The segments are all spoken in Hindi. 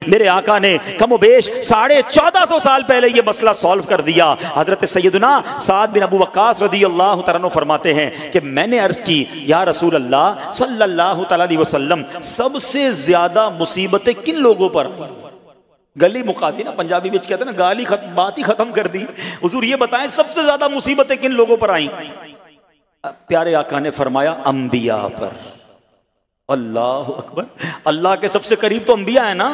मेरे आका ने कमोबेश 1450 साल पहले ये मसला सॉल्व कर दिया। हजरत सैयदना साद बिन अबू वक्कास रदी अल्लाह तआला अन्हु फरमाते हैं कि मैंने अर्ज की, या रसूल अल्लाह सल्लल्लाहु अलैहि वसल्लम, सबसे ज्यादा मुसीबतें किन लोगों पर? गली मुका दी ना, पंजाबी में कहते हैं ना, गाली बात ही खत्म कर दी। हुजूर ये बताएं सबसे ज्यादा मुसीबतें किन लोगों पर आई? प्यारे आका ने फरमाया अंबिया पर। अल्लाह अकबर, अल्लाह के सबसे करीब तो अंबिया है ना,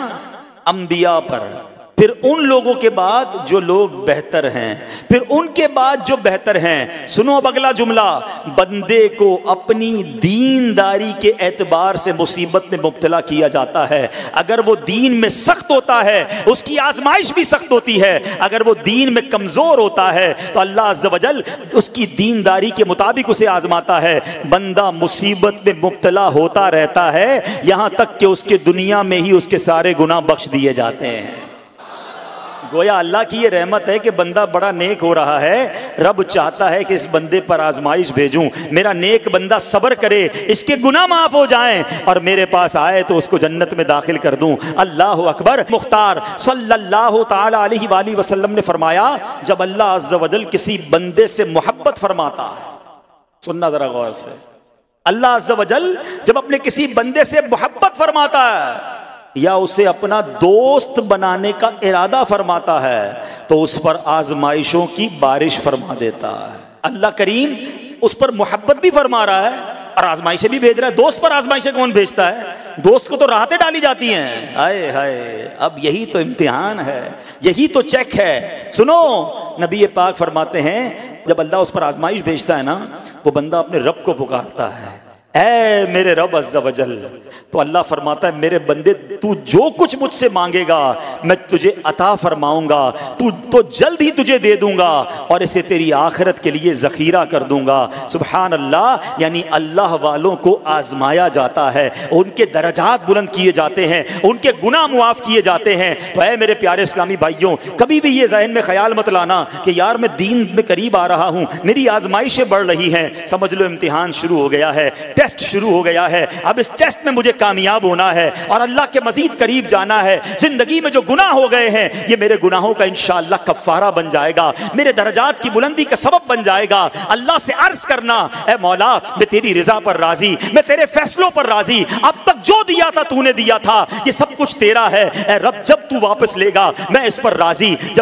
अंबिया पर, फिर उन लोगों के बाद जो लोग बेहतर हैं, फिर उनके बाद जो बेहतर हैं। सुनो अब अगला जुमला, बंदे को अपनी दीनदारी के एतबार से मुसीबत में मुब्तला किया जाता है। अगर वो दीन में सख्त होता है उसकी आजमाइश भी सख्त होती है, अगर वो दीन में कमजोर होता है तो अल्लाह अज़्ज़ व जल उसकी दीनदारी के मुताबिक उसे आजमाता है। बंदा मुसीबत में मुब्तला होता रहता है यहां तक कि उसके दुनिया में ही उसके सारे गुनाह बख्श दिए जाते हैं। गोया अल्लाह की ये रहमत है कि बंदा बड़ा नेक हो रहा है, रब चाहता है कि इस बंदे पर आजमाइश भेजूं, मेरा नेक बंदा सब्र करे, इसके गुनाह माफ हो जाएं और मेरे पास आए तो उसको जन्नत में दाखिल कर दूं। अल्लाह अकबर। मुख्तार सल्लल्लाहु ताला अलैहि वसल्लम ने फरमाया, जब अल्लाह अज़्ज़ व जल किसी बंदे से मोहब्बत फरमाता है, सुनना जरा गौर से, अल्लाह अज़्ज़ व जल जब अपने किसी बंदे से मोहब्बत फरमाता है या उसे अपना दोस्त बनाने का इरादा फरमाता है तो उस पर आजमाइशों की बारिश फरमा देता है। अल्लाह करीम उस पर मोहब्बत भी फरमा रहा है और आजमाइशें भी भेज रहा है। दोस्त पर आजमाइशें कौन भेजता है? दोस्त को तो राहतें डाली जाती हैं। हाय हाय, अब यही तो इम्तिहान है, यही तो चेक है। सुनो, नबी पाक फरमाते हैं जब अल्लाह उस पर आजमाइश भेजता है ना, वो बंदा अपने रब को पुकारता है, ऐ मेरे रब अज़्ज़ व जल। तो अल्लाह फरमाता है, मेरे बंदे तू जो कुछ मुझसे मांगेगा मैं तुझे अता फरमाऊंगा, तू तो जल्द ही तुझे दे दूंगा और इसे तेरी आखिरत के लिए ज़ख़ीरा कर दूंगा। सुबहान अल्लाह। यानी अल्लाह वालों को आजमाया जाता है, उनके दर्जात बुलंद किए जाते हैं, उनके गुनाह मुआफ़ किए जाते हैं। तो ऐ मेरे प्यारे इस्लामी भाइयों, कभी भी ये ज़हन में ख्याल मत लाना कि यार मैं दीन में करीब आ रहा हूँ, मेरी आजमाइशें बढ़ रही हैं। समझ लो इम्तिहान शुरू हो गया है, टेस्ट शुरू हो गया है। अब इस टेस्ट में मुझे कामयाब होना है और अल्लाह के मजीद करीब जाना है। जिंदगी में जो गुनाह हो गए हैं ये मेरे गुनाहों का इंशाअल्लाह कफ़ारा बन जाएगा, मेरे दर्जात की बुलंदी का सबब बन जाएगा। अल्लाह से अर्ज करना, ऐ मौला मैं तेरी रिजा पर राजी, मैं तेरे फैसलों पर राजी, अब तक जो दिया था तूने दिया था, ये सब कुछ तेरा है। ऐ रब जब तू वापस लेगा मैं इस पर राजी। जब